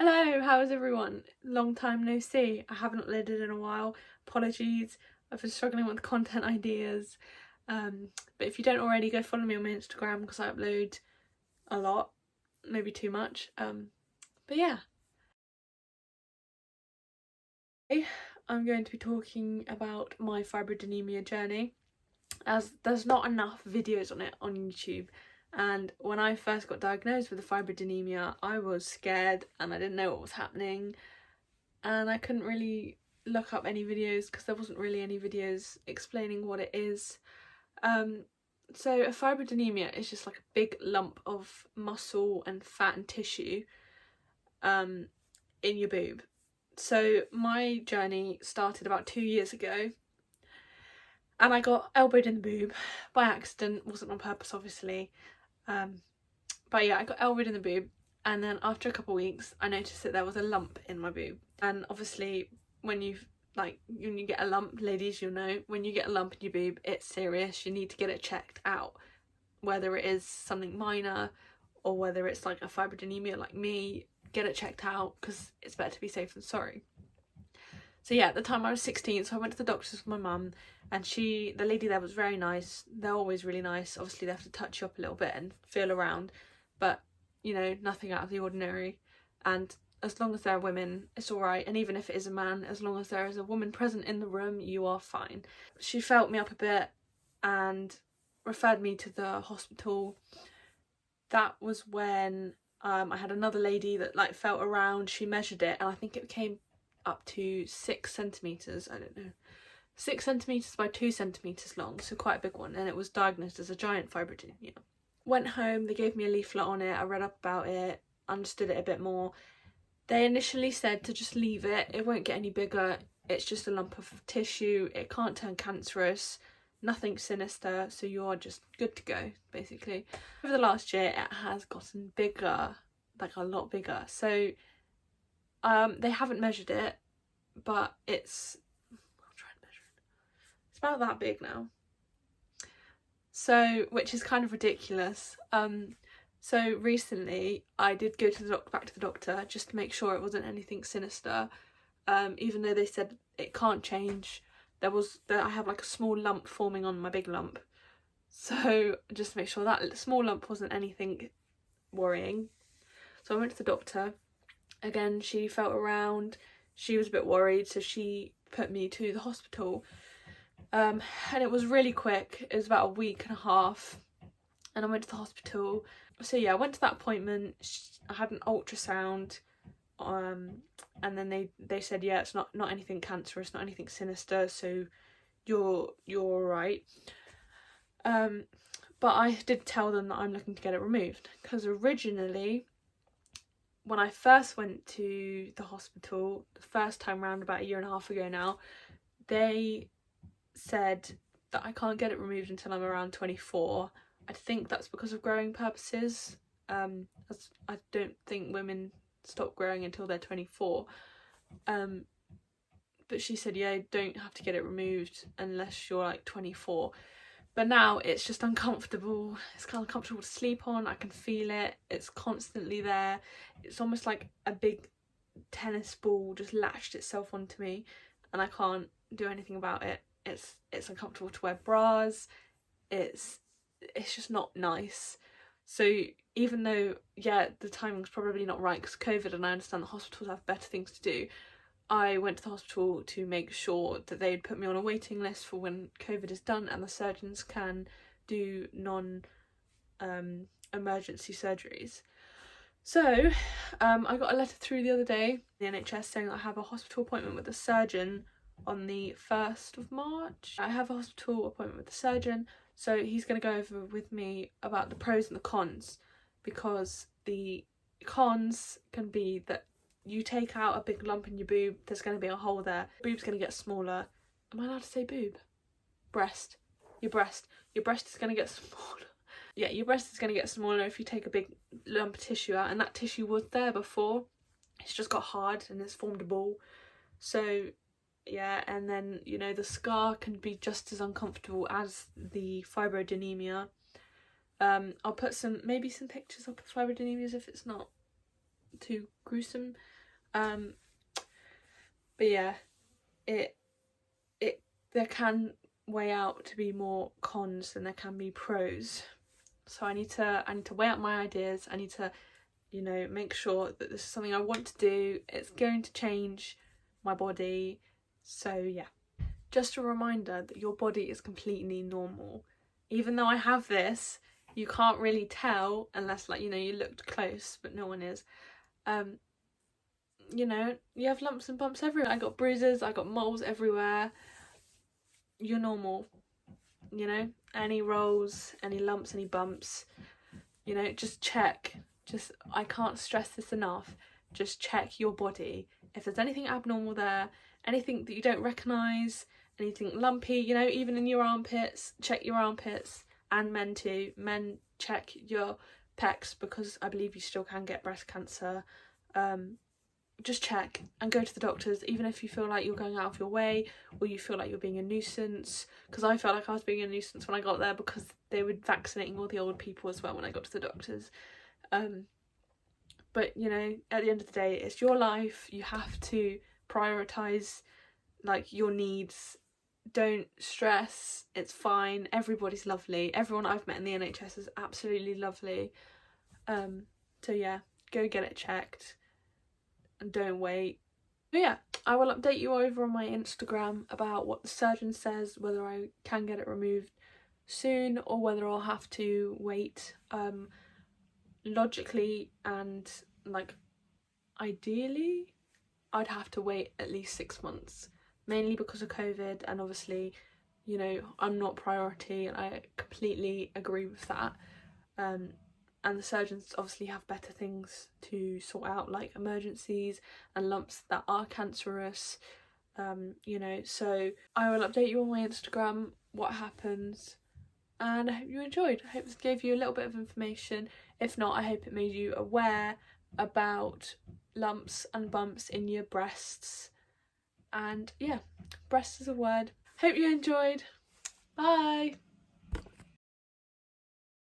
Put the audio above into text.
Hello, how's everyone? Long time no see. I haven't uploaded in a while. Apologies, I've been struggling with content ideas. But if you don't already, go follow me on my Instagram because I upload a lot, maybe too much. But yeah. Today, I'm going to be talking about my fibrodenemia journey, as there's not enough videos on it on YouTube. And when I first got diagnosed with the fibrodenemia, I was scared and I didn't know what was happening. And I couldn't really look up any videos because there wasn't really any videos explaining what it is. So a fibrodenemia is just like a big lump of muscle and fat and tissue in your boob. So my journey started about 2 years ago, and I got elbowed in the boob by accident. Wasn't on purpose, obviously. But yeah, I got elbowed in the boob, and then after a couple of weeks I noticed that there was a lump in my boob. And obviously when you get a lump, ladies, you'll know, when you get a lump in your boob, it's serious. You need to get it checked out, whether it is something minor or whether it's like a fibrodenemia like me. Get it checked out because it's better to be safe than sorry. So yeah, at the time I was 16, so I went to the doctors with my mum, and the lady there was very nice. They're always really nice. Obviously they have to touch you up a little bit and feel around, but you know, nothing out of the ordinary. And as long as there are women, it's alright. And even if it is a man, as long as there is a woman present in the room, you are fine. She felt me up a bit and referred me to the hospital. That was when I had another lady that like felt around. She measured it, and I think it came up to 6 centimetres. I don't know, 6 centimetres by 2 centimetres long, so quite a big one. And it was diagnosed as a giant fibrodenemia. Went home, they gave me a leaflet on it. I read up about it, understood it a bit more. They initially said to just leave it. It won't get any bigger. It's just a lump of tissue. It can't turn cancerous. Nothing sinister, so you're just good to go, basically. Over the last year, it has gotten bigger, like a lot bigger. So they haven't measured it, but I'll try and measure it. It's about that big now. So, which is kind of ridiculous. So recently I did go to back to the doctor just to make sure it wasn't anything sinister. Even though they said it can't change. I have like a small lump forming on my big lump. So just to make sure that small lump wasn't anything worrying. So I went to the doctor. Again, she felt around. She was a bit worried, so she put me to the hospital. And it was really quick. It was about a week and a half. And I went to the hospital. So yeah, I went to that appointment. I had an ultrasound. And then they said, yeah, it's not anything cancerous, not anything sinister, so you're all right. But I did tell them that I'm looking to get it removed, because originally when I first went to the hospital the first time round, about a year and a half ago now, they said that I can't get it removed until I'm around 24. I think that's because of growing purposes. As I don't think women stop growing until they're 24. But she said, yeah, you don't have to get it removed unless you're like 24. But now it's just uncomfortable. It's kind of uncomfortable to sleep on. I can feel it. It's constantly there. It's almost like a big tennis ball just latched itself onto me, and I can't do anything about it. It's uncomfortable to wear bras. It's just not nice. So even though, yeah, the timing's probably not right because COVID, and I understand the hospitals have better things to do, I went to the hospital to make sure that they'd put me on a waiting list for when COVID is done and the surgeons can do non-emergency surgeries. So I got a letter through the other day, the NHS, saying that I have a hospital appointment with a surgeon on the 1st of March. I have a hospital appointment with the surgeon, so he's going to go over with me about the pros and the cons, because the cons can be that you take out a big lump in your boob, there's going to be a hole there, boob's going to get smaller. Am I allowed to say boob? Breast. Your breast is going to get smaller. Yeah, your breast is going to get smaller if you take a big lump of tissue out, and that tissue was there before. It's just got hard and it's formed a ball. So yeah, and then, you know, the scar can be just as uncomfortable as the fibrodenemia. I'll put maybe some pictures up of fibrodenemias if it's not too gruesome. But yeah, it there can weigh out to be more cons than there can be pros. So I need to weigh up my ideas. I need to, you know, make sure that this is something I want to do. It's going to change my body. So yeah, just a reminder that your body is completely normal. Even though I have this, you can't really tell unless, like, you know, you looked close, but no one is. You know, you have lumps and bumps everywhere. I got bruises, I got moles everywhere. You're normal. You know, any rolls, any lumps, any bumps, you know, just check. I can't stress this enough. Just check your body. If there's anything abnormal there, anything that you don't recognise, anything lumpy, you know, even in your armpits, check your armpits. And men too. Men, check your pecs, because I believe you still can get breast cancer. Just check and go to the doctors, even if you feel like you're going out of your way or you feel like you're being a nuisance, because I felt like I was being a nuisance when I got there, because they were vaccinating all the old people as well when I got to the doctors. But you know, at the end of the day, it's your life. You have to prioritise like your needs. Don't stress, it's fine. Everybody's lovely. Everyone I've met in the NHS is absolutely lovely. So yeah, go get it checked and don't wait. But yeah, I will update you over on my Instagram about what the surgeon says, whether I can get it removed soon or whether I'll have to wait. Logically and like ideally, I'd have to wait at least 6 months, mainly because of COVID, and obviously, you know, I'm not priority, and I completely agree with that. And the surgeons obviously have better things to sort out, like emergencies and lumps that are cancerous, you know. So I will update you on my Instagram what happens, and I hope you enjoyed. I hope this gave you a little bit of information. If not, I hope it made you aware about lumps and bumps in your breasts. And yeah, breast is a word. Hope you enjoyed. Bye.